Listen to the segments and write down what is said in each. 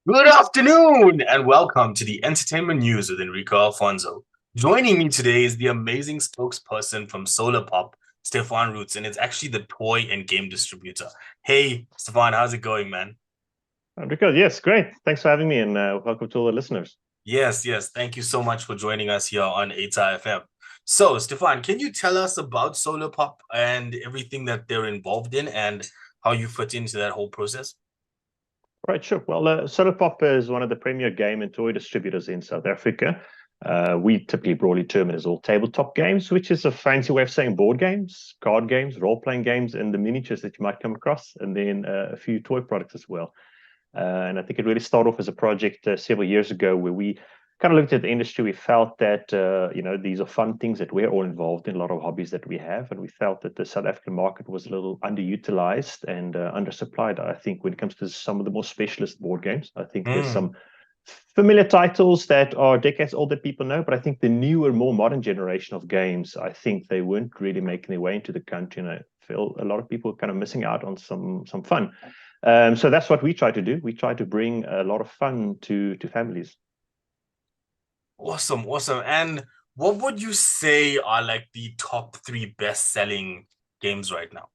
Good afternoon and welcome to the entertainment news with Enrico Alfonso. Joining me today is the amazing spokesperson from Solar Pop, Stefan Roets, and it's actually the toy and game distributor. Hey, Stefan, how's it going, man? Rico, yes, great. Thanks for having me, and welcome to all the listeners. Yes. Thank you so much for joining us here on ATA FM. So, Stefan, can you tell us about Solar Pop and everything that they're involved in and how you fit into that whole process? Right, sure. Well, Tabletop is one of the premier game and toy distributors in South Africa. We typically broadly term it as all tabletop games, which is a fancy way of saying board games, card games, role-playing games, and the miniatures that you might come across, and then a few toy products as well. And I think it really started off as a project several years ago where we kind of looked at the industry. We felt that these are fun things that we're all involved in, a lot of hobbies that we have, and we felt that the South African market was a little underutilized and undersupplied. I think when it comes to some of the more specialist board games, I think there's Mm. some familiar titles that are decades old that people know, but I think the newer, more modern generation of games, I think they weren't really making their way into the country, and I feel a lot of people are kind of missing out on some fun. So that's what we try to do. We try to bring a lot of fun to families. Awesome. And what would you say are like the top three best-selling games right now?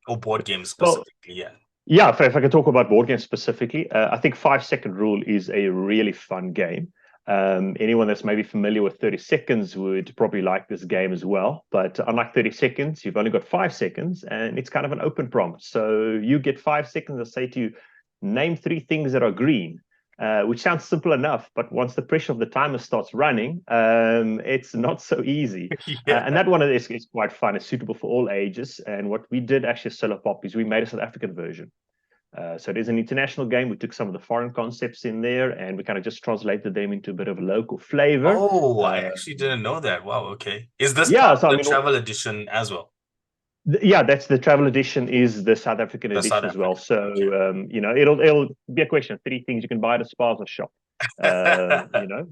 Or board games Well, specifically, yeah. yeah, if I can talk about board games specifically, I think 5 Second Rule is a really fun game. Anyone that's maybe familiar with 30 Seconds would probably like this game as well. But unlike 30 Seconds, you've only got 5 seconds and it's kind of an open prompt. So you get 5 seconds to say to you, name three things that are green. Which sounds simple enough, but once the pressure of the timer starts running, it's not so easy. Yeah. And that one is quite fun. It's suitable for all ages. And what we did actually at Solar Pop is we made a South African version. So it is an international game. We took some of the foreign concepts in there and we kind of just translated them into a bit of a local flavor. Oh, I Uh, actually didn't know that. Wow, okay. Is this yeah, part of so I the mean, travel edition as well? yeah, that's the travel edition is the South African The South edition as well. African. So Okay. it'll be a question of three things you can buy at a spaza shop.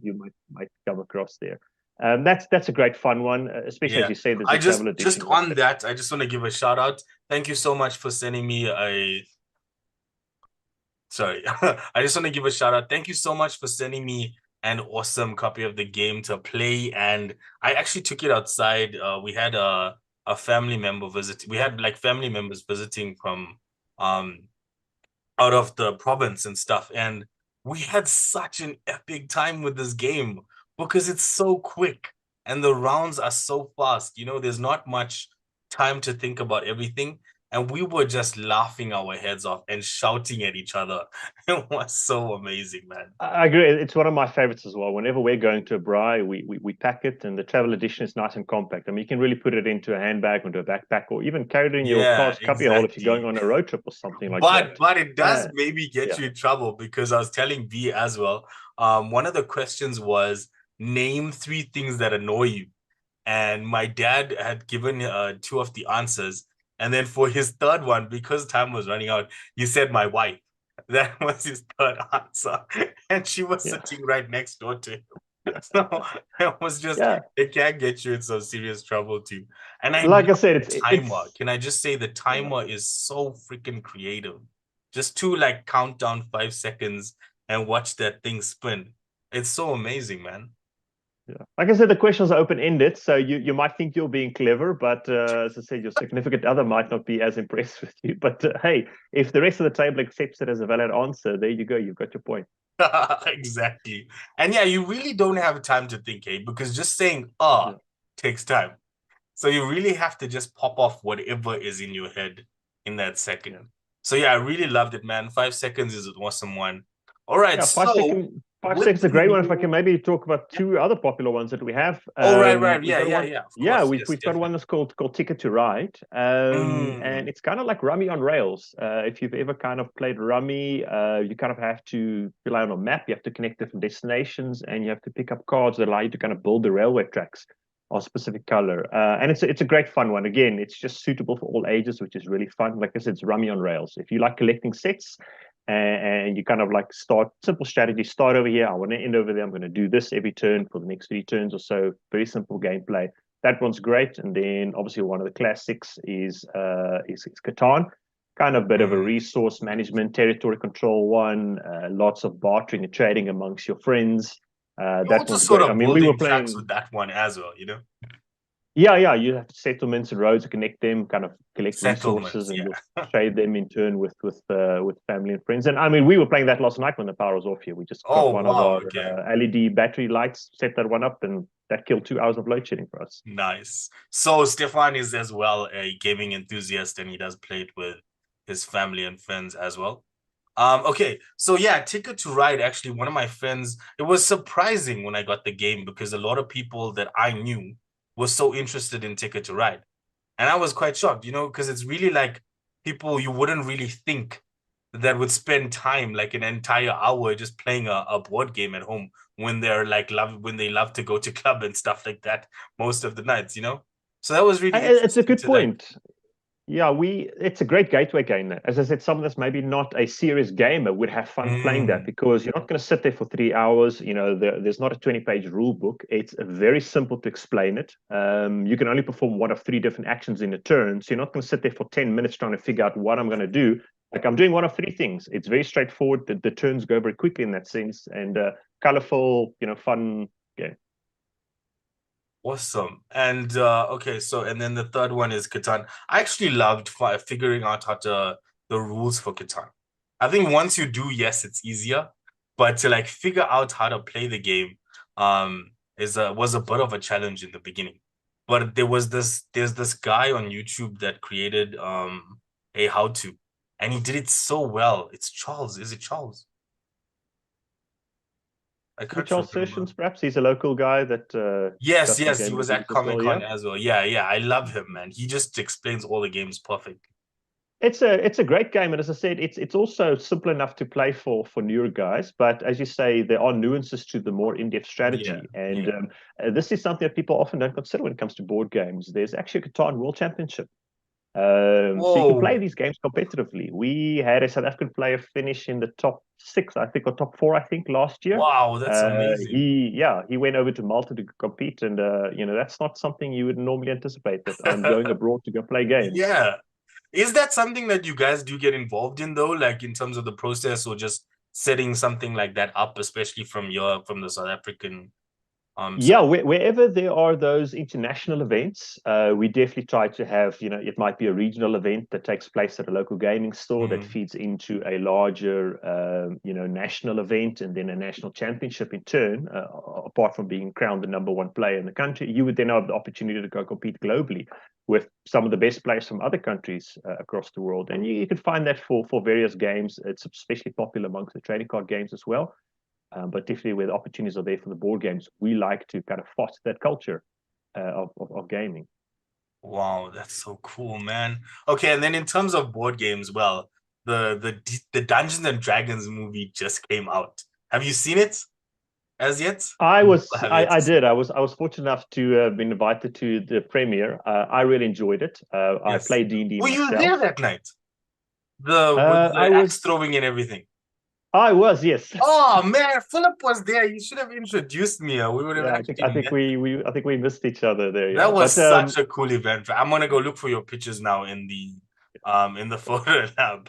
You might come across there. That's a great fun one, especially as Yeah. you say, there's I a just travel just edition on also. that, I just want to give a shout out. Thank you so much for sending me a sorry. I just want to give a shout out. Thank you so much for sending me an awesome copy of the game to play. And I actually took it outside. We had a family member visit. We had like family members visiting from um out of the province and stuff. And we had such an epic time with this game because it's so quick and the rounds are so fast. There's not much time to think about everything. And we were just laughing our heads off and shouting at each other. It was so amazing, man. I agree. It's one of my favorites as well. Whenever we're going to a braai, we pack it, and the travel edition is nice and compact. I mean, you can really put it into a handbag, into a backpack, or even carry it in your Yeah, car's cubby hole if you're going exactly. on a road trip or something like But that. but it does Uh, maybe get yeah. you in trouble because I was telling V as well. One of the questions was name three things that annoy you. And my dad had given two of the answers. And then for his third one, because time was running out, he said my wife. That was his third answer. And she was Yeah. sitting right next door to him. So it was just, Yeah. it can get you in some serious trouble too. And I Like I love said, the timer. it's Can I just say the yeah. timer is so freaking creative. Just to like count down 5 seconds and watch that thing spin. It's so amazing, man. Yeah. Like I said, the questions are open ended, so you might think you're being clever, but as I said, your significant other might not be as impressed with you. But hey, if the rest of the table accepts it as a valid answer, there you go. You've got your point. Exactly. And yeah, you really don't have time to think, eh? Because just saying Yeah. takes time. So you really have to just pop off whatever is in your head in that second. Yeah. So yeah, I really loved it, man. 5 seconds is an awesome one. All right, Yeah, five so second five with seconds the a great one. If I can new maybe talk about yeah. two other popular ones that we have. Oh, right. We've Yeah, got yeah, one. yeah. Of Yeah, course. we've Yes, we've got one definitely. that's called Ticket to Ride. And Mm. it's kind of like Rummy on rails. If you've ever kind of played Rummy, you kind of have to rely on a map. You have to connect different destinations, and you have to pick up cards that allow you to kind of build the railway tracks of a specific color. And it's a great fun one. Again, it's just suitable for all ages, which is really fun. Like I said, it's Rummy on rails. If you like collecting sets, and you kind of like start simple strategy, start over here, I want to end over there, I'm going to do this every turn for the next 3 turns or so. Very simple gameplay. That one's great. And then obviously one of the classics is catan. kind of bit of a Mm. resource management, territory control one, lots of bartering and trading amongst your friends. You're That also one's sort great. I of mean, we were building tracks playing. with that one as well, Yeah, yeah, you have settlements and roads to connect them, kind of collect resources, settlements. and you'll Yeah. trade them in turn with family and friends. And I mean, we were playing that last night when the power was off here. We just got Oh, one of wow. our Okay. LED battery lights, set that one up, and that killed 2 hours of load shedding for us. Nice. So Stefan is as well a gaming enthusiast and he does play it with his family and friends as well. Okay, so yeah, Ticket to Ride, actually, one of my friends, it was surprising when I got the game because a lot of people that I knew were so interested in Ticket to Ride. And I was quite shocked, because it's really like people you wouldn't really think that would spend time like an entire hour just playing a board game at home when they're like when they love to go to club and stuff like that most of the nights. So that was really It's a interesting good to like, point. Yeah, it's a great gateway game. As I said, some of this maybe not a serious gamer would have fun playing that mm, because you're not going to sit there for 3 hours. There's not a 20-page rule book. It's very simple to explain it. You can only perform one of three different actions in a turn, so you're not going to sit there for 10 minutes trying to figure out what I'm going to do. Like I'm doing one of three things. It's very straightforward. The turns go very quickly in that sense, and colorful, fun game. awesome. And okay, so and then the third one is Catan. I actually loved figuring out how to the rules for Catan. I think once you do, yes, it's easier, but to like figure out how to play the game is a was a bit of a challenge in the beginning. But there's this guy on YouTube that created a how to, and he did it so well. It's Charles. Is it Charles? I Maybe can't Charles remember. Sessions, perhaps he's a local guy that Yes, does some yes, he game was at reviews as well. Yeah. Comic-Con as well. Yeah, yeah, I love him, man. He just explains all the games perfect. It's a great game, and as I said, it's also simple enough to play for newer guys. But as you say, there are nuances to the more in-depth Yeah, strategy, and yeah. this is something that people often don't consider when it comes to board games. There's actually a Catan World Championship, so you can play Whoa. these games competitively. We had a South African player finish in the top six, I think, or top four, I think, last year. Wow, that's amazing. He went over to Malta to compete, and that's not something you would normally anticipate that I'm going abroad to go play games. Yeah. Is that something that you guys do get involved in though, like in terms of the process or just setting something like that up, especially from the South African Yeah, side? wherever there are those international events, we definitely try to have, it might be a regional event that takes place at a local gaming store that Mhm. feeds into a larger, national event and then a national championship in turn. Apart from being crowned the number one player in the country, you would then have the opportunity to go compete globally with some of the best players from other countries across the world. And you can find that for various games. It's especially popular amongst the trading card games as well. But definitely where the opportunities are there for the board games, we like to kind of foster that culture of gaming. Wow, that's so cool, man. Okay, and then in terms of board games, well, the Dungeons and Dragons movie just came out. Have you seen it as yet? You have yet to I see did. I was fortunate enough to have been invited to the premiere. I really enjoyed it. I Yes. played D&D Were you there myself. that night? The with I the axe was, throwing and everything. I was, yes. Oh man, Philip was there. You should have introduced me. We would have Yeah, I actually think met. we missed each other there. That Yeah, was but such a cool event. I'm gonna go look for your pictures now in the photo lab.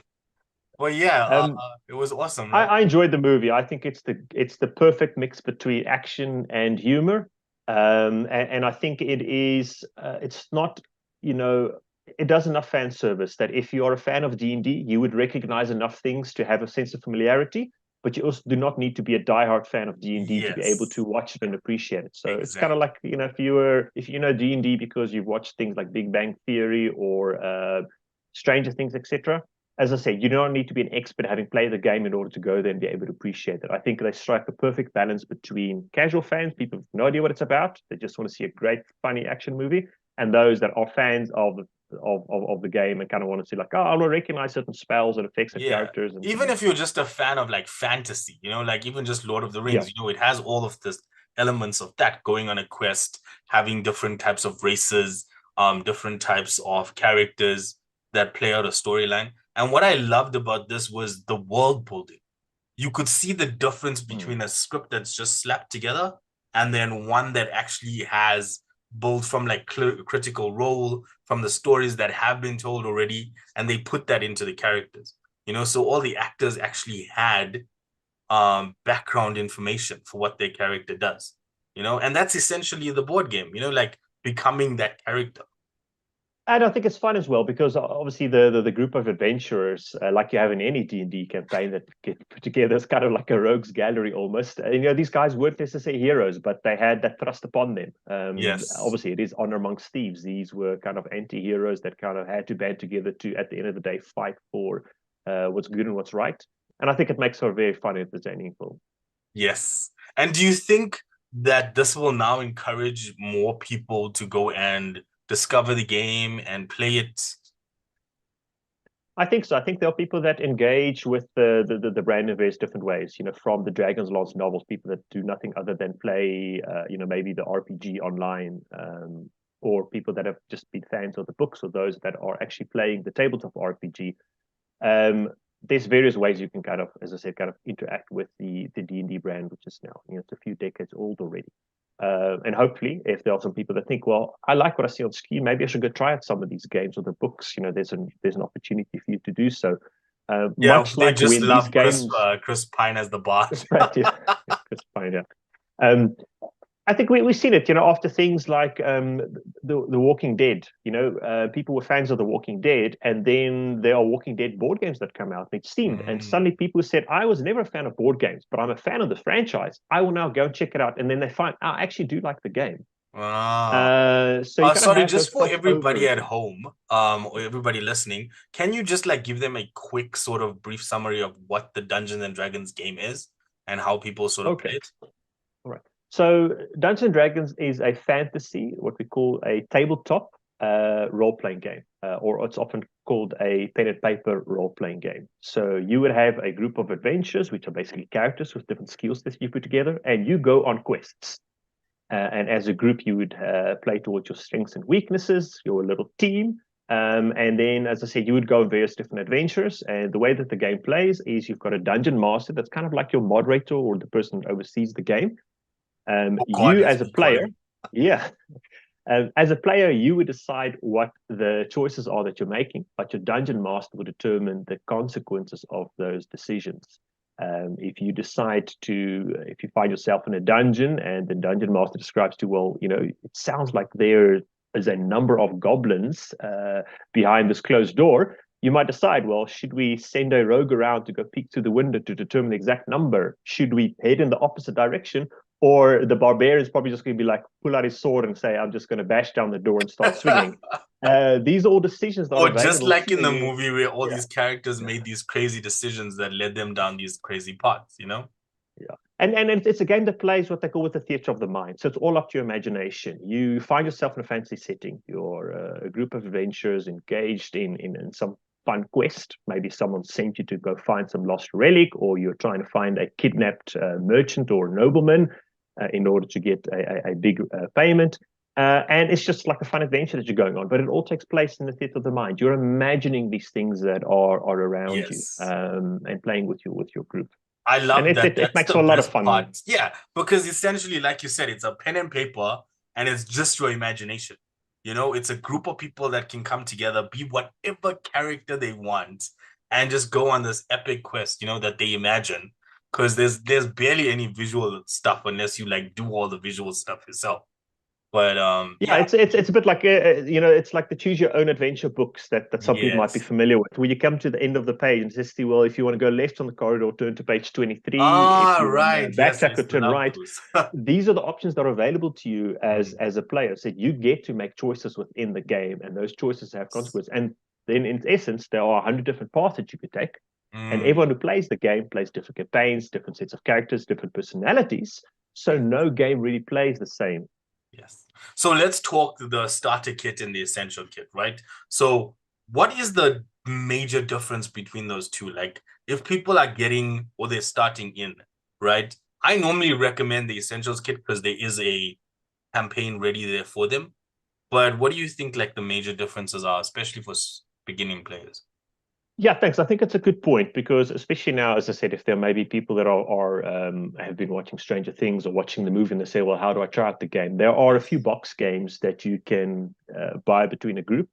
But yeah, um, it was awesome, I, man. I enjoyed the movie. I think it's the perfect mix between action and humor, and I think it is. It's not, you know, it does enough fan service that if you are a fan of D&D, you would recognize enough things to have a sense of familiarity. But you also do not need to be a diehard fan of D&D to be able to Yes, watch it and appreciate it. So it's kind of exactly. like, if you know D&D because you've watched things like Big Bang Theory or Stranger Things, etc. As I said, you don't need to be an expert having played the game in order to go there and be able to appreciate it. I think they strike a perfect balance between casual fans, people with no idea what it's about, they just want to see a great, funny action movie, and those that are fans of the game and kind of want to see like, oh, I will recognize certain spells and effects and Yeah. characters Even if you're just a fan of like fantasy, like even just Lord of the yeah. Rings, it has all of this elements of that going on a quest, having different types of races, different types of characters that play out a storyline. And what I loved about this was the world building. You could see the difference Mm. between a script that's just slapped together and then one that actually has built from like critical role, from the stories that have been told already, and they put that into the characters. So all the actors actually had background information for what their character does. And that's essentially the board game, like becoming that character. And I think it's fun as well because obviously the group of adventurers, like you have in any D&D campaign that get put together, is kind of like a rogues gallery almost. And, these guys weren't necessarily heroes, but they had that thrust upon them. Yes. Obviously, it is honor amongst thieves. These were kind of anti-heroes that kind of had to band together to, at the end of the day, fight for what's good and what's right. And I think it makes for a very fun, entertaining film. Yes. And do you think that this will now encourage more people to go and discover the game and play it? I think so. I think there are people that engage with the brand in various different ways. From the Dragon's Lance novels, people that do nothing other than play, maybe the RPG online, or people that have just been fans of the books, or those that are actually playing the tabletop RPG. There's various ways you can kind of, as I said, kind of interact with the D&D brand, which is now, it's a few decades old already. And hopefully, if there are some people that think, well, I like what I see on screen, maybe I should go try out some of these games or the books. There's an opportunity for you to do so. Yeah, Much they like just when these love games, Chris Pine as the bard. right? Yeah, Chris Pine, yeah. I think we've seen it, after things like the Walking Dead. People were fans of the Walking Dead, and then there are Walking Dead board games that come out and it's themed. And suddenly people said, I was never a fan of board games, but I'm a fan of the franchise. I will now go and check it out. And then they find, I actually do like the game. Ah. So you kind of Sorry, have those just for everybody crossovers. at home, or everybody listening, can you just like give them a quick sort of brief summary of what the Dungeons and Dragons game is and how people sort of play Okay, it? all right. So Dungeons and Dragons is a fantasy, what we call a tabletop role-playing game, or it's often called a pen and paper role-playing game. So you would have a group of adventurers, which are basically characters with different skills that you put together, and you go on quests. And as a group, you would play towards your strengths and weaknesses, your little team. And then, as I said, you would go on various different adventures. And the way that the game plays is you've got a dungeon master that's kind of like your moderator or the person that oversees the game. Oh God, You as as a we call player, him. yeah, as a player, you would decide what the choices are that you're making, but your dungeon master will determine the consequences of those decisions. If you decide if you find yourself in a dungeon and the dungeon master describes to you, well, it sounds like there is a number of goblins behind this closed door, you might decide, well, should we send a rogue around to go peek through the window to determine the exact number? Should we head in the opposite direction? Or the barbarian's probably just going to be like, pull out his sword and say, I'm just going to bash down the door and start swinging. These are all decisions that are Or just available like to in the you. movie where all Yeah. these characters Yeah. made these crazy decisions that led them down these crazy paths? Yeah. And it's a game that plays what they call with the theater of the mind. So it's all up to your imagination. You find yourself in a fantasy setting. You're a group of adventurers engaged in some fun quest. Maybe someone sent you to go find some lost relic, or you're trying to find a kidnapped merchant or nobleman in order to get a big payment. And it's just like a fun adventure that you're going on, but it all takes place in the theater of the mind. You're imagining these things that are around you, Yes. and playing with your group, I and love it that. it, it That's makes the for a lot of best fun. part. Yeah, because essentially, like you said, it's a pen and paper and it's just your imagination. It's a group of people that can come together, be whatever character they want, and just go on this epic quest, that they imagine. Because there's barely any visual stuff unless you like do all the visual stuff yourself. But Yeah, yeah, it's a bit like it's like the choose your own adventure books that some people might be yes. familiar with, where you come to the end of the page and just see, well, if you want to go left on the corridor, turn to page 23. If Ah, you want to right. Yes, I backtrack or used to turn love right, those. these are the options that are available to you as Mm, as a player. So you get to make choices within the game, and those choices have yes. consequences. And then, in essence, there are 100 different paths that you could take, and Mm, everyone who plays the game plays different campaigns, different sets of characters, different personalities. So yeah. no game really plays the same. Yes. So let's talk the starter kit and the essential kit, right? So what is the major difference between those two? Like if people are getting or they're starting in, right? I normally recommend the essentials kit because there is a campaign ready there for them. But what do you think like the major differences are, especially for beginning players? Yeah, thanks. I think it's a good point because, especially now, as I said, if there may be people that have been watching Stranger Things or watching the movie and they say, "Well, how do I try out the game?" There are a few box games that you can buy between a group.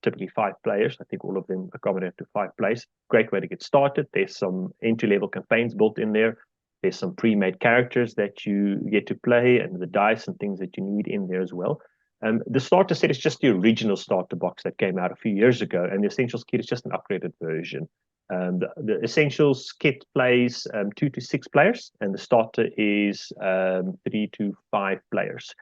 Typically 5 players. I think all of them accommodate to 5 players. Great way to get started. There's some entry-level campaigns built in there. There's some pre-made characters that you get to play, and the dice and things that you need in there as well. The starter set is just the original starter box that came out a few years ago, and the Essentials kit is just an upgraded version. The Essentials kit plays 2 to 6 players, and the starter is 3 to 5 players.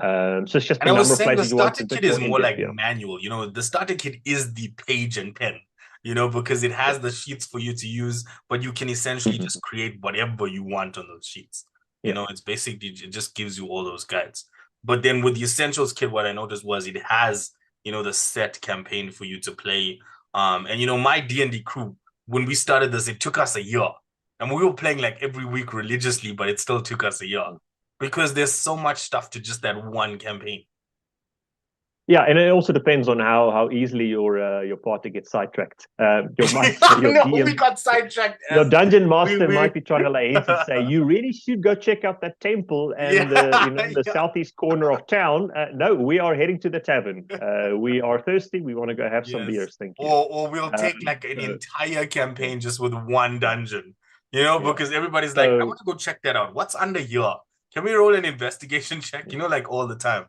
So it's just And the I was number of saying the players you want, a starter bit kit is more in more depth like here. manual. The starter kit is the page and pen, because it Yeah. has the sheets for you to use, but you can essentially just create whatever you want on those sheets. Yeah. It's basically, it just gives you all those guides. But then with the Essentials kit, what I noticed was it has, the set campaign for you to play. And my D&D crew, when we started this, it took us a year. And we were playing like every week religiously, but it still took us a year because there's so much stuff to just that one campaign. Yeah, and it also depends on how easily your party gets sidetracked. Your No, we DM, got sidetracked your as dungeon we master we might be trying to lay hints and say, "You really should go check out that temple and yeah, the yeah, southeast corner of town." No, we are heading to the tavern. We are thirsty. We want to go have some yes. beers. Thank you. Or we'll take like an So entire yeah, campaign just with one yeah, dungeon. yeah. Because everybody's like, I So want to go check that out. What's under here? Can we roll an investigation check? yeah. Like all the time.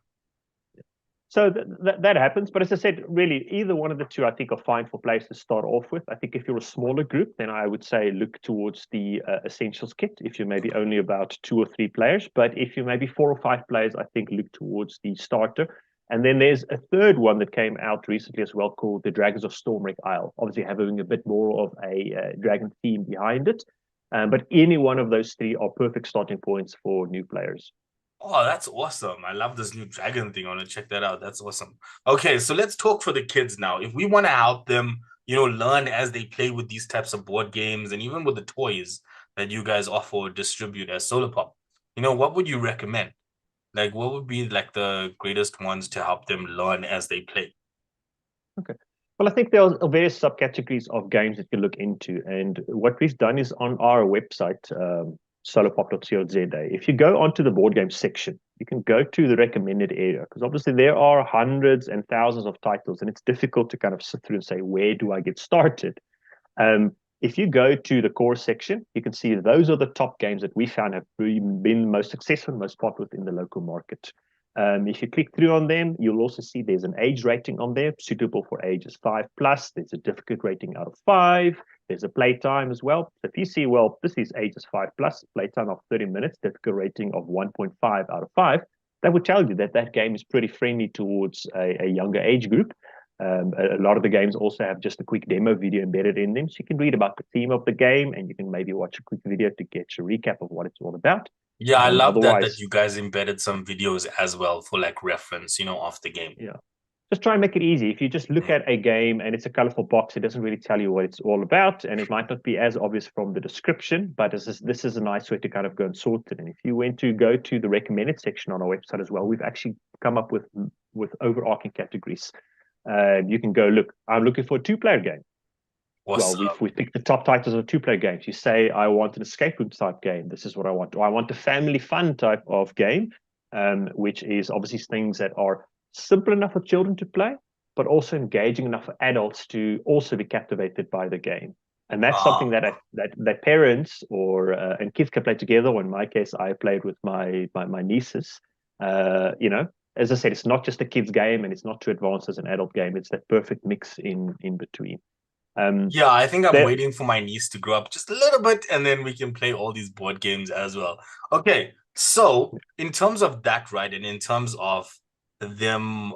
So that happens, but as I said, really, either one of the two, I think, are fine for players to start off with. I think if you're a smaller group, then I would say look towards the Essentials kit. If you're maybe only about 2 or 3 players, but if you're maybe 4 or 5 players, I think look towards the starter. And then there's a third one that came out recently as well, called the Dragons of Stormwreck Isle. Obviously, having a bit more of a dragon theme behind it, but any one of those three are perfect starting points for new players. Oh, that's awesome. I love this new dragon thing. I want to check that out. That's awesome. Okay, so let's talk for the kids now. If we want to help them, learn as they play with these types of board games and even with the toys that you guys offer or distribute as Solar Pop, what would you recommend? Like, what would be like the greatest ones to help them learn as they play? Okay. Well, I think there are various subcategories of games that you look into. And what we've done is on our website, solarpop.co.za, if you go onto the board game section, you can go to the recommended area because obviously there are hundreds and thousands of titles, and it's difficult to kind of sit through and say, where do I get started? If you go to the core section, you can see those are the top games that we found have been most successful, most popular in the local market. If you click through on them, you'll also see there's an age rating on there, suitable for ages 5+. There's a difficult rating out of 5. There's a playtime as well. So if you see, well, this is ages 5+, playtime of 30 minutes, difficult rating of 1.5 out of 5, that would tell you that that game is pretty friendly towards a younger age group. A lot of the games also have just a quick demo video embedded in them. So you can read about the theme of the game and you can maybe watch a quick video to get a recap of what it's all about. Yeah, I love that Otherwise, you guys embedded some videos as well for like reference, of the game. yeah, just try and make it easy. If you just look Mm. at a game and it's a colorful box, it doesn't really tell you what it's all about, and it might not be as obvious from the description. But this is a nice way to kind of go and sort it. And if you went to go to the recommended section on our website as well, we've actually come up with overarching categories. You can go look. I'm looking for a 2-player game. Well, Awesome. we picked the top titles of 2-player games. You say, I want an escape room type game. This is what I want. Or I want a family fun type of game, which is obviously things that are simple enough for children to play, but also engaging enough for adults to also be captivated by the game. And that's something Ah, that parents or and kids can play together. Or in my case, I played with my nieces. As I said, it's not just a kids game, and it's not too advanced as an adult game. It's that perfect mix in between. Um, yeah, I think I'm there, waiting for my niece to grow up just a little bit and then we can play all these board games as well. Okay, so in terms of that, right, and in terms of them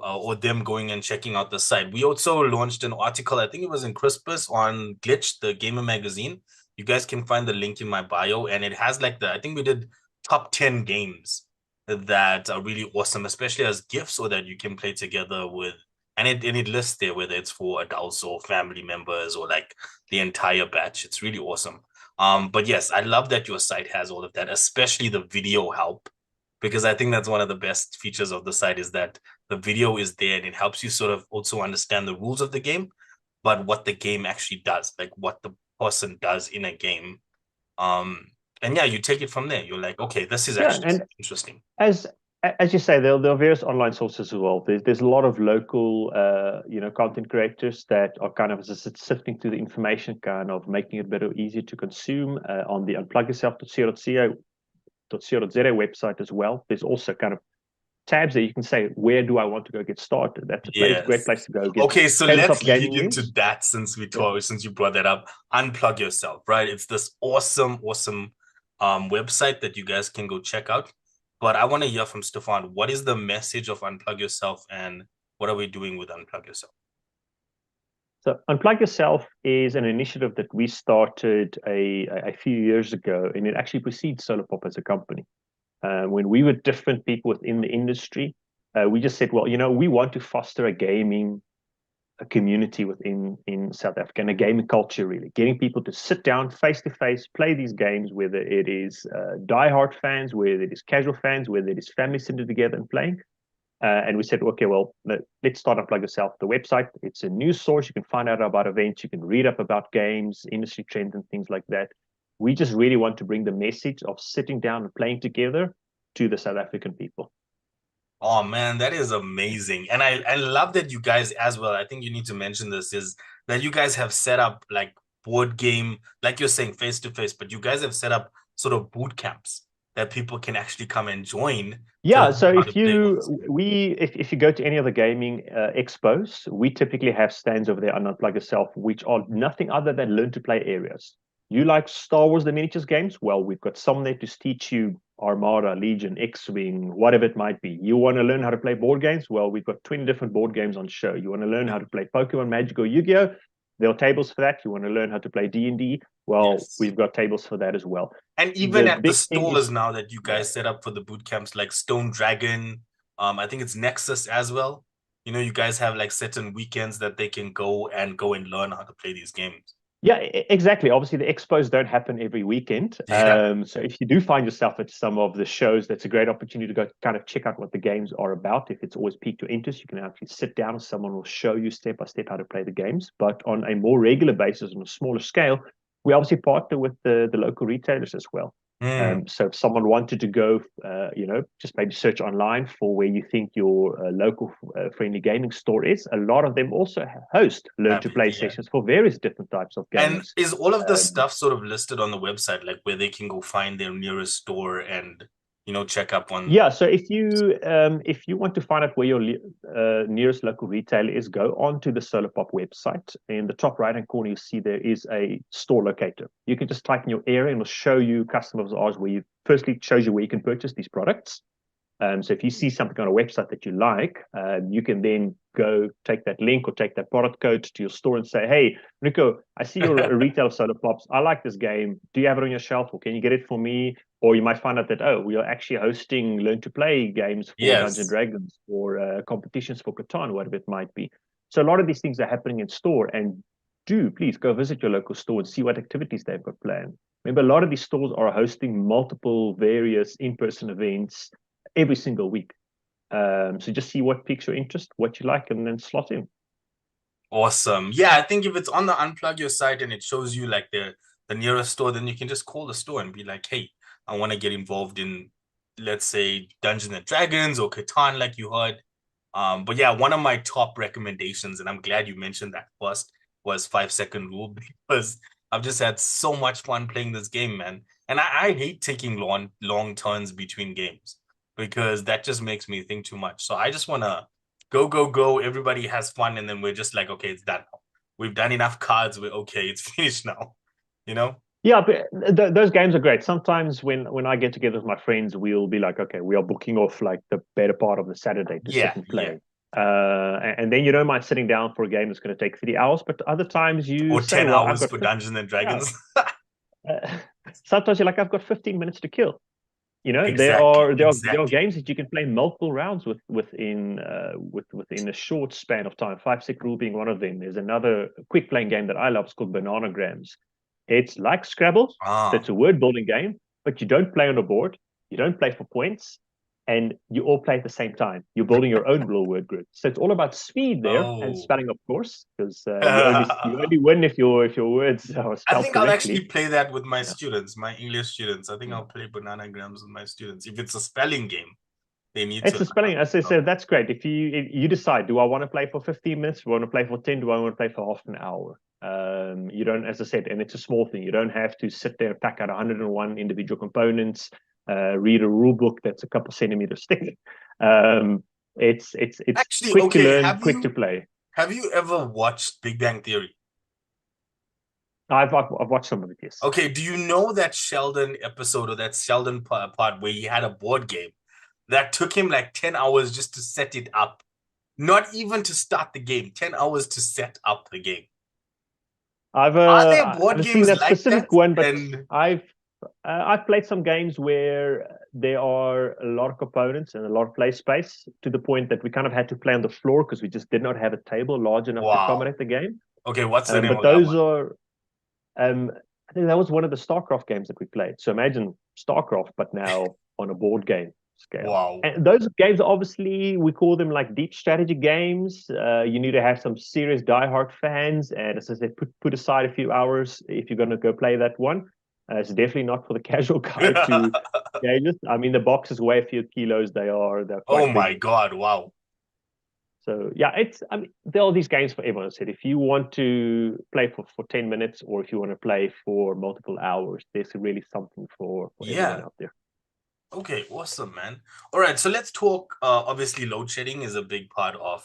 going and checking out the site, we also launched an article, I think it was in Crispus on Glitch, the gamer magazine. You guys can find the link in my bio, and it has like I think we did top 10 games that are really awesome, especially as gifts or that you can play together with and it lists there whether it's for adults or family members or like the entire batch. It's really awesome. But yes, I love that your site has all of that, especially the video help, because I think that's one of the best features of the site is that the video is there and it helps you sort of also understand the rules of the game. but what the game actually does, like what the person does in a game. Um, and yeah, you take it from there. You're like, okay, this is Yeah, actually and interesting. as as you say, there are various online sources as well. There's a lot of local, content creators that are kind of just sifting through the information, kind of making it better, easier to consume. On the Unplug Yourself .co.za website as well. There's also kind of tabs that you can say, where do I want to go get started? That's a great Yes. place to go get Okay, so let's tabletop lead gaming into news. that since Yeah. since you brought that up. Unplug Yourself, right? It's this awesome website that you guys can go check out. But I want to hear from Stefan. What is the message of Unplug Yourself and what are we doing with Unplug Yourself? So Unplug Yourself is an initiative that we started a few years ago, and it actually precedes Solarpop as a company. When we were different people within the industry, we just said, well, we want to foster a community within in South Africa and a gaming culture, really, getting people to sit down face to face, play these games, whether it is diehard fans, whether it is casual fans, whether it is families sitting together and playing. And we said, okay, well, let's start Unplug Yourself. The website, it's a news source. You can find out about events. You can read up about games, industry trends, and things like that. We just really want to bring the message of sitting down and playing together to the South African people. Oh man, that is amazing. And I love that you guys as well. I think you need to mention this is that you guys have set up like board game, like you're saying face to face, but you guys have set up sort of boot camps that people can actually come and join to Yeah, learn so how to play all this. if you go to any of the gaming expos, we typically have stands over there on Unplug Yourself, which are nothing other than learn to play areas. You like Star Wars the miniatures games? Well, we've got some there to teach you Armada, Legion, X-Wing, whatever it might be. You want to learn how to play board games? Well, we've got 20 different board games on show. You want to learn how to play Pokemon, Magic, or Yu-Gi-Oh? There are tables for that. You want to learn how to play D&D? Well, Yes. we've got tables for that as well. And even The at the big thing stores is, now that you yeah. guys set up for the boot camps like Stone Dragon, I think it's Nexus as well. You know, you guys have like certain weekends that they can go and learn how to play these games. Yeah, exactly. Obviously, the expos don't happen every weekend. Yeah. So if you do find yourself at some of the shows, that's a great opportunity to go kind of check out what the games are about. If it's always piqued your interest, you can actually sit down and someone will show you step by step how to play the games. But on a more regular basis, on a smaller scale, we obviously partner with the local retailers as well. Mm, So if someone wanted to go, just maybe search online for where you think your local friendly gaming store is, a lot of them also host learn have to it, play yeah. sessions for various different types of And games. is all of the Um, stuff sort of listed on the website, like where they can go find their nearest store and, check up on? yeah, so if you want to find out where your nearest local retailer is, go onto the Solarpop website. In the top right hand corner, you see there is a store locator. You can just type in your area and it'll show you customers of ours where you firstly shows you where you can purchase these products. So if you see something on a website that you like, you can then go take that link or take that product code to your store and say, hey, Rico, I see you're a retailer of solar pops. I like this game. Do you have it on your shelf or can you get it for me? Or you might find out that, oh, we are actually hosting learn to play games for Dungeon Yes. Dragons or competitions for Catan, whatever it might be. So a lot of these things are happening in store. And do please go visit your local store and see what activities they've got planned. Remember, a lot of these stores are hosting multiple various in person events every single week. So just see what piques your interest, what you like, and then slot in. Awesome. Yeah, I think if it's on the Unplug Your site and it shows you like the nearest store, then you can just call the store and be like, hey, I want to get involved in, let's say, Dungeons and Dragons or Catan, like you heard. But yeah, one of my top recommendations, and I'm glad you mentioned that first, was 5 second rule because I've just had so much fun playing this game, man. And I hate taking long turns between games because that just makes me think too much. So I just want to go. Everybody has fun, and then we're just like, okay, it's done now. We've done enough cards. We're okay. It's finished now. You know? Yeah, but those games are great. Sometimes when I get together with my friends, we'll be like, okay, we are booking off like the better part of the Saturday to sit Yeah, and yeah. play. And then you don't mind sitting down for a game that's going to take 3 hours. But other times you Or say, 10 well, I've hours got for Dungeons and yeah. Dragons. Uh, Sometimes you're like, I've got 15 minutes to kill. Exactly, There are exactly. games that you can play multiple rounds within a short span of time. 5 second rule being one of them. There's another quick playing game that I love. It's called Bananagrams. It's like Scrabble. So Ah, it's a word building game, but you don't play on a board. You don't play for points, and you all play at the same time. You're building your own little word group. So it's all about speed there and Oh. spelling, of course, because you only win if your words are I spelled think I'll actually correctly. play that with my Yeah. students, my English students. I think Yeah. I'll play bananagrams with my students. If it's a spelling game, they need to It's a learn how spelling. to As I spell. said, that's great. If you decide, do I want to play for 15 minutes? Do I want to play for 10? Do I want to play for half an hour? You don't, as I said, and it's a small thing. You don't have to sit there and pack out 101 individual components, read a rule book that's a couple centimeters thick. It's Actually, quick to okay, learn, quick to play. have you ever watched Big Bang Theory? I've watched some of it. Yes. Okay, do you know that Sheldon episode or that Sheldon part where he had a board game that took him like 10 hours just to set it up? Not even to start the game, 10 hours to set up the game. Are there I board haven't seen games that like that? specific one, but And I've played some games where there are a lot of components and a lot of play space to the point that we kind of had to play on the floor because we just did not have a table large enough to wow. accommodate the game. Okay, what's the name But of that those one? are, I think that was one of the StarCraft games that we played. So imagine StarCraft, but now on a board game scale. Wow. And those games, obviously, we call them like deep strategy games. You need to have some serious diehard fans, and as I said, put aside a few hours if you're going to go play that one. It's definitely not for the casual guy to gauge it. I mean, the boxes weigh a few kilos. They're Oh quite my big. God, wow. So yeah, I mean, there are these games for everyone. I said if you want to play for 10 minutes or if you want to play for multiple hours, there's really something for everyone Yeah. out there. Okay, awesome, man. All right, so let's talk. Obviously, load shedding is a big part of,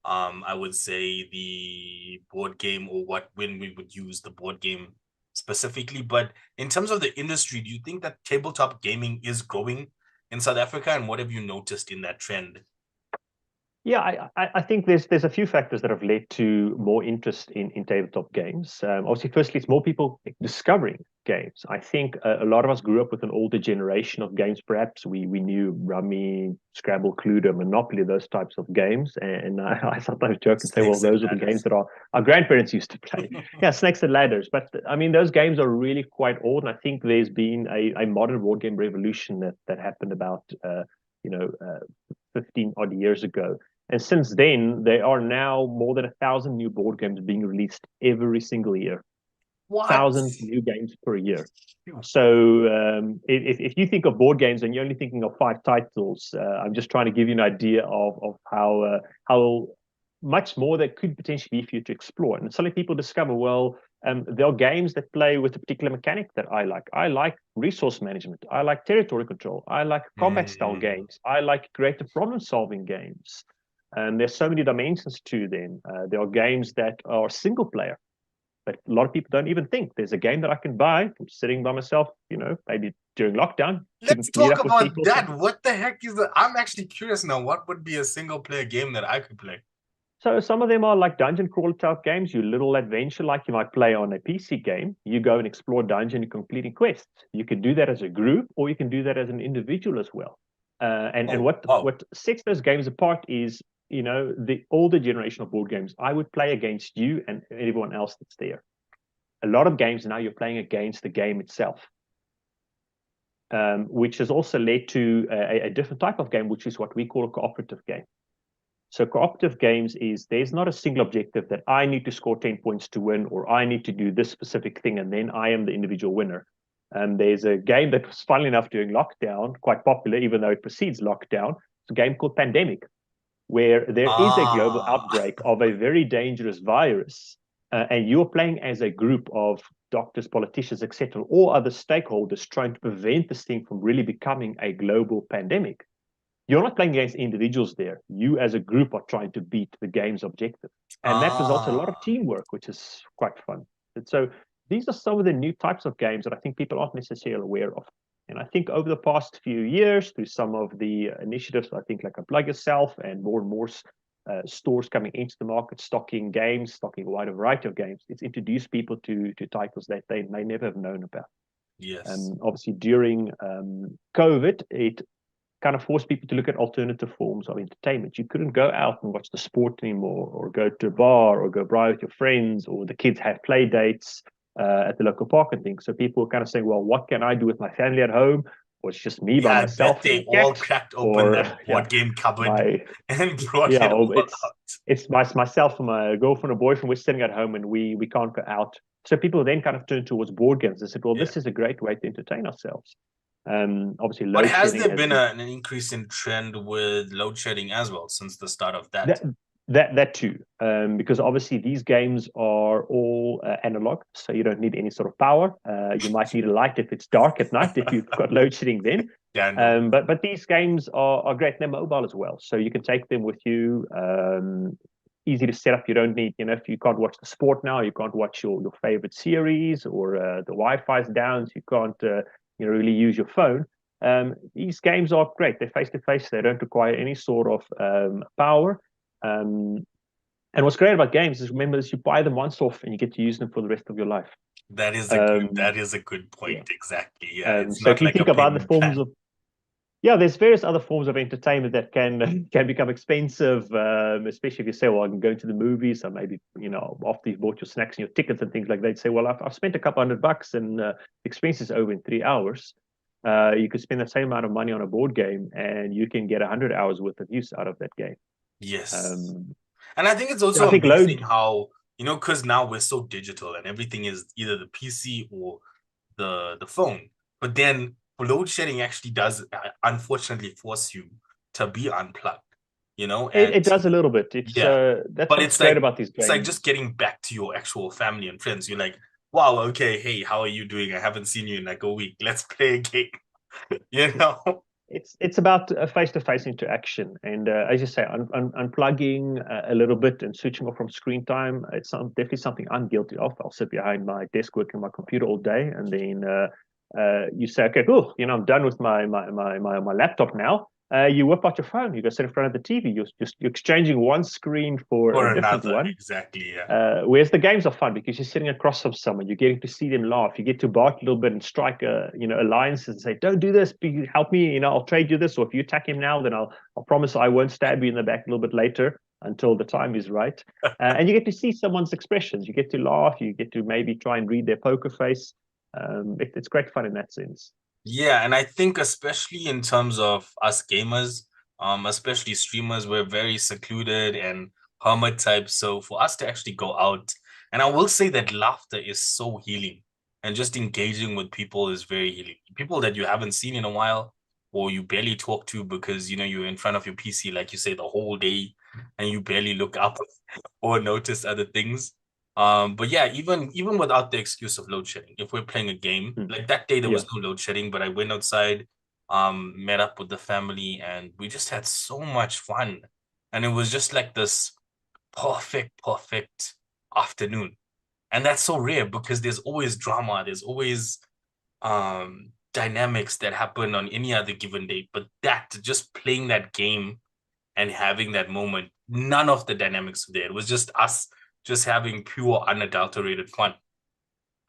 I would say the board game or what when we would use the board game specifically. But in terms of the industry, do you think that tabletop gaming is growing in South Africa, and what have you noticed in that trend? Yeah, I think there's a few factors that have led to more interest in tabletop games. Obviously, firstly, it's more people discovering games. I think a lot of us grew up with an older generation of games. Perhaps we knew Rummy, Scrabble, Cluedo, Monopoly, those types of games. And I sometimes joke and say, well, Snakes and those are the games ladders. that our grandparents used to play. Yeah, snakes and ladders. But I mean, those games are really quite old. And I think there's been a modern board game revolution that happened about you know uh, 15 odd years ago. And since then, there are now more than 1,000 new board games being released every single year. What? 1,000 new games per year. So if you think of board games and you're only thinking of 5 titles, I'm just trying to give you an idea of how much more there could potentially be for you to explore. And suddenly people discover, well, there are games that play with a particular mechanic that I like. I like resource management. I like territory control. I like combat style Hmm. games. I like creative problem solving games. And there's so many dimensions to them. There are games that are single player, but a lot of people don't even think there's a game that I can buy from sitting by myself, maybe during lockdown, Let's couldn't meet talk up with about people. that. What the heck is that? I'm actually curious now. What would be a single player game that I could play? So some of them are like dungeon crawler type games, you little adventure like you might play on a PC game. You go and explore dungeon, you're completing quests. You can do that as a group or you can do that as an individual as well. And Oh, what wow. what sets those games apart is, the older generation of board games. I would play against you and everyone else that's there. A lot of games now you're playing against the game itself, which has also led to a different type of game, which is what we call a cooperative game. So cooperative games is there's not a single objective that I need to score 10 points to win, or I need to do this specific thing, and then I am the individual winner. There's a game that was, funnily enough, during lockdown, quite popular, even though it precedes lockdown. It's a game called Pandemic, where there is a global Ah, outbreak of a very dangerous virus, and you're playing as a group of doctors, politicians, etc., all other stakeholders trying to prevent this thing from really becoming a global pandemic. You're not playing against individuals there. You, as a group, are trying to beat the game's objective, and that results in a lot of ah. teamwork, which is quite fun. And so these are some of the new types of games that I think people aren't necessarily aware of. And I think over the past few years, through some of the initiatives, I think like Unplug Yourself and more stores coming into the market, stocking games, stocking a wider variety of games, it's introduced people to titles that they may never have known about. Yes. Obviously, during COVID, it kind of forced people to look at alternative forms of entertainment. You couldn't go out and watch the sport anymore, or go to a bar, or go bride with your friends, or the kids have play dates at the local park and things. So people were kind of saying, well, what can I do with my family at home? or it's just me by Yeah, I bet myself and they the all cat, cracked open or that board game cupboard my and brought it or all it's out. myself and my girlfriend or boyfriend. We're sitting at home and we can't go out. So people then kind of turn towards board games. They said, well, Yeah. this is a great way to entertain ourselves. Obviously, But load has shedding there has been been an increase in trend with load shedding as well since the start of that? that that too, because obviously these games are all analog, so you don't need any sort of power. You might need a light if it's dark at night if you've got load shedding then. Scandal. But these games are great. They're mobile as well, so you can take them with you. Easy to set up. You don't need, if you can't watch the sport now, you can't watch your favorite series, or the Wi-Fi's down, so you can't really use your phone. These games are great. They're face to face. They don't require any sort of power. Um, and what's great about games is, remember, is you buy them once off and you get to use them for the rest of your life. That is a good Yeah. point. Exactly. Yeah. It's So not if you like a think about the payment forms plan. of there's various other forms of entertainment that can become expensive, especially if you say, well, I can go to the movies, or maybe, after you've bought your snacks and your tickets and things like that, say, well, I've spent a couple $100 and the expense is over in 3 hours. You could spend the same amount of money on a board game and you can get 100 hours worth of use out of that game. Yes. Um, And I think it's I also think amazing load how, because now we're so digital and everything is either the PC or the phone. But then load shedding actually does unfortunately force you to be unplugged, and it does a little bit. It's yeah. That's But what's great about these it's like just games. getting back to your actual family and friends. You're like, wow, okay, hey, how are you doing? I haven't seen you in like a week. Let's play a game. you know? It's about face-to-face interaction, and as you say, unplugging a little bit and switching off from screen time. It's definitely something I'm guilty of. I'll sit behind my desk working on my computer all day, and then you say, okay, cool, I'm done with my laptop now. You whip out your phone, you go sit in front of the TV. You're exchanging one screen for For a different another, one. exactly, yeah. Whereas the games are fun because you're sitting across from someone, you're getting to see them laugh, you get to bark a little bit and strike alliances and say, "Don't do this, help me, I'll trade you this." Or if you attack him now, then I'll promise I won't stab you in the back a little bit later until the time is right. And you get to see someone's expressions, you get to laugh, you get to maybe try and read their poker face. It's great fun in that sense. Yeah, and I think especially in terms of us gamers, especially streamers, we're very secluded and hermit types. So for us to actually go out, and I will say that laughter is so healing, and just engaging with people is very healing. People that you haven't seen in a while, or you barely talk to because you're in front of your PC, like you say, the whole day, and you barely look up or notice other things. But yeah, even without the excuse of load shedding, if we're playing a game, Hmm. like that day there Yeah. was no load shedding, but I went outside, met up with the family, and we just had so much fun. And it was just like this perfect afternoon. And that's so rare because there's always drama, there's always dynamics that happen on any other given day. But that just playing that game and having that moment, none of the dynamics were there. It was just us just having pure unadulterated fun.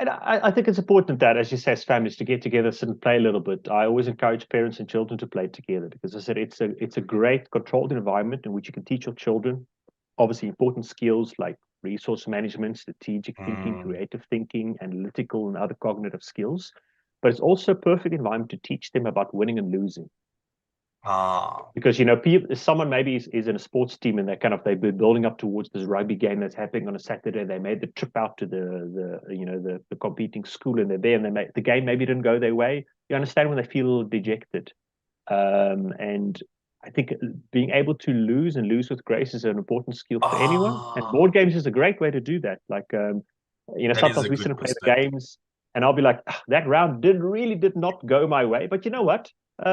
And I think it's important that, as you say, as families to get together, sit and play a little bit. I always encourage parents and children to play together because I said it's a great controlled environment in which you can teach your children obviously important skills like resource management, strategic thinking, Mm. creative thinking, analytical and other cognitive skills. But it's also a perfect environment to teach them about winning and losing. Ah, Because someone maybe is in a sports team and they've been building up towards this rugby game that's happening on a Saturday. They made the trip out to the competing school and they're there and the game maybe didn't go their way. You understand when they feel dejected. And I think being able to lose and lose with grace is an important skill for anyone. And ah, board games is a great way to do that. Like, that is sometimes a we sit good and play the perspective. games, and I'll be like, that round did not go my way. But you know what?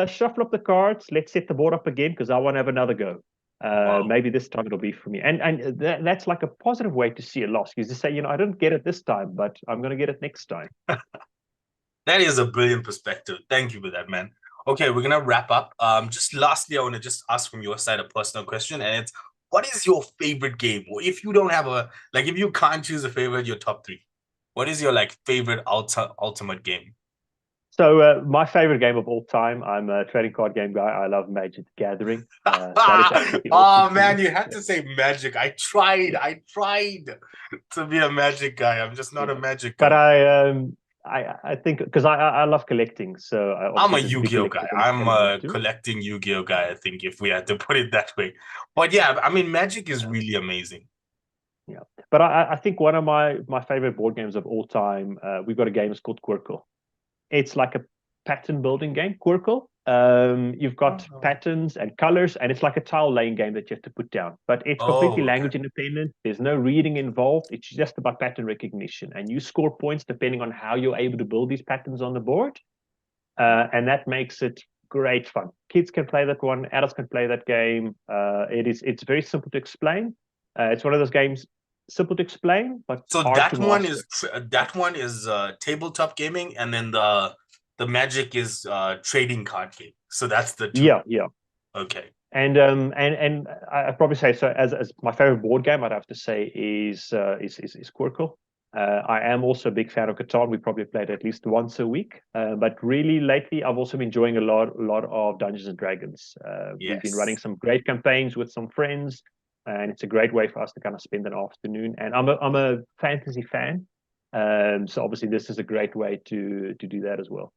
Shuffle up the cards. Let's set the board up again because I want to have another go. Wow. Maybe this time it'll be for me. And that's like a positive way to see a loss. You just say, I didn't get it this time, but I'm going to get it next time. That is a brilliant perspective. Thank you for that, man. Okay, we're gonna wrap up. Just lastly, I want to just ask from your side a personal question, and it's what is your favorite game? Or if you don't have if you can't choose a favorite, your top three. What is your favorite ultimate game? So my favorite game of all time, I'm a trading card game guy. I love Magic the Gathering. That is absolutely awesome Oh for me. man, you had Yeah, to say Magic. I tried to be a Magic guy. I'm just not a yeah. Magic But guy. I think because I love collecting, so I'm a obviously there's a big Yu-Gi-Oh guy. collectible I'm element a to it. collecting Yu-Gi-Oh guy, I think, if we had to put it that way. But yeah, I mean, Magic is Yeah, really amazing. yeah. But I think one of my favorite board games of all time, we've got a game it's called Quirkle. It's like a pattern building game, Quirkle. You've got Oh, patterns and colors, and it's like a tile laying game that you have to put down. But it's completely okay. language independent. There's no reading involved. It's just about pattern recognition, and you score points depending on how you're able to build these patterns on the board. And that makes it great fun. Kids can play that one. Adults can play that game. It's very simple to explain. It's one of those games simple to explain but So hard to master. that one is tabletop gaming, and then the Magic is trading card game. So that's the two. Yeah, yeah. Okay. And I'd probably say so. As my favorite board game, I'd have to say is Quirkle. I am also a big fan of Catan. We probably played at least once a week. But really lately, I've also been enjoying a lot of Dungeons and Dragons. We've been running Yes. some great campaigns with some friends, and it's a great way for us to kind of spend an afternoon. And I'm a fantasy fan, so obviously this is a great way to do that as well.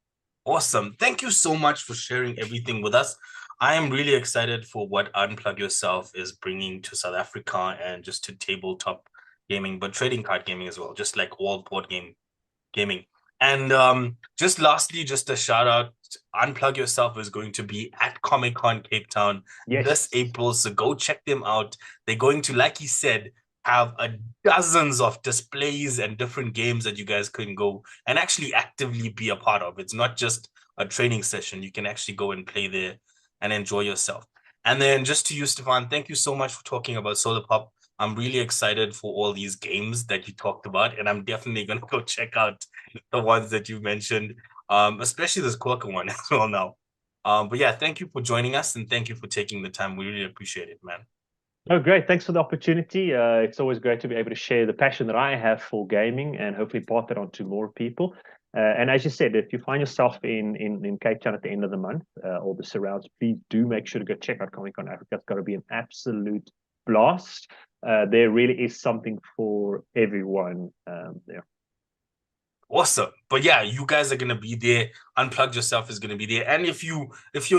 Awesome. Thank you so much for sharing everything with us. I am really excited for what Unplug Yourself is bringing to South Africa and just to tabletop gaming, but trading card gaming as well, just like all board gaming. And just lastly, just a shout out, Unplug Yourself is going to be at Comic Con Cape Town this Yes. April. So go check them out. They're going to, like he said, have dozens of displays and different games that you guys can go and actually actively be a part of. It's not just a training session. You can actually go and play there and enjoy yourself. And then just to you, Stefan, thank you so much for talking about Solar Pop. I'm really excited for all these games that you talked about, and I'm definitely going to go check out the ones that you mentioned, especially this Quirker one as well now. But yeah, thank you for joining us and thank you for taking the time. We really appreciate it, man. Oh, great. Thanks for the opportunity. It's always great to be able to share the passion that I have for gaming and hopefully pass that on to more people. And as you said, if you find yourself in Cape Town at the end of the month or the surrounds, please do make sure to go check out Comic Con Africa. It's got to be an absolute blast. There really is something for everyone there. Awesome. But yeah, you guys are gonna be there. Unplugged Yourself is gonna be there. And if you're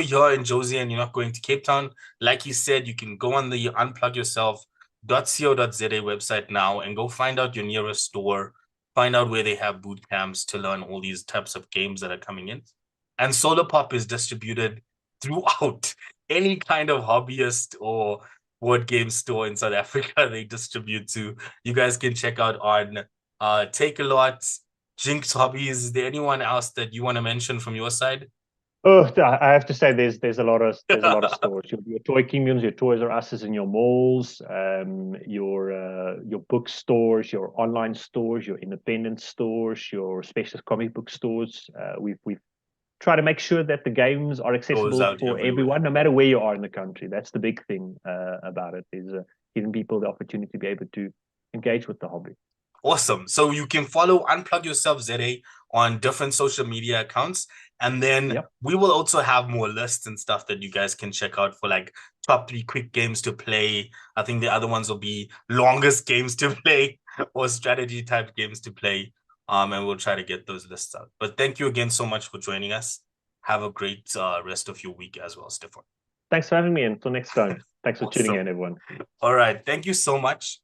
here in Josie and you're not going to Cape Town, like you said, you can go on the unplugyourself.co.za website now and go find out your nearest store, find out where they have boot camps to learn all these types of games that are coming in. And Solar Pop is distributed throughout any kind of hobbyist or board game store in South Africa they distribute to. You guys can check out on Take a Lot, Jinx Hobbies. Is there anyone else that you want to mention from your side? Oh, I have to say, there's a lot of stores. Your Toy Kingdoms, your Toys R Us's, and your malls, your bookstores, your online stores, your independent stores, your specialist comic book stores. We've tried to make sure that the games are Goes accessible out for everywhere. everyone, no matter where you are in the country. That's the big thing about it is giving people the opportunity to be able to engage with the hobby. Awesome. So you can follow Unplug Yourself ZA on different social media accounts. And then Yep. we will also have more lists and stuff that you guys can check out for like top 3 quick games to play. I think the other ones will be longest games to play or strategy type games to play. And we'll try to get those lists out. But thank you again so much for joining us. Have a great rest of your week as well, Stefan. Thanks for having me. Until next time. Thanks for tuning Awesome. in, everyone. All right. Thank you so much.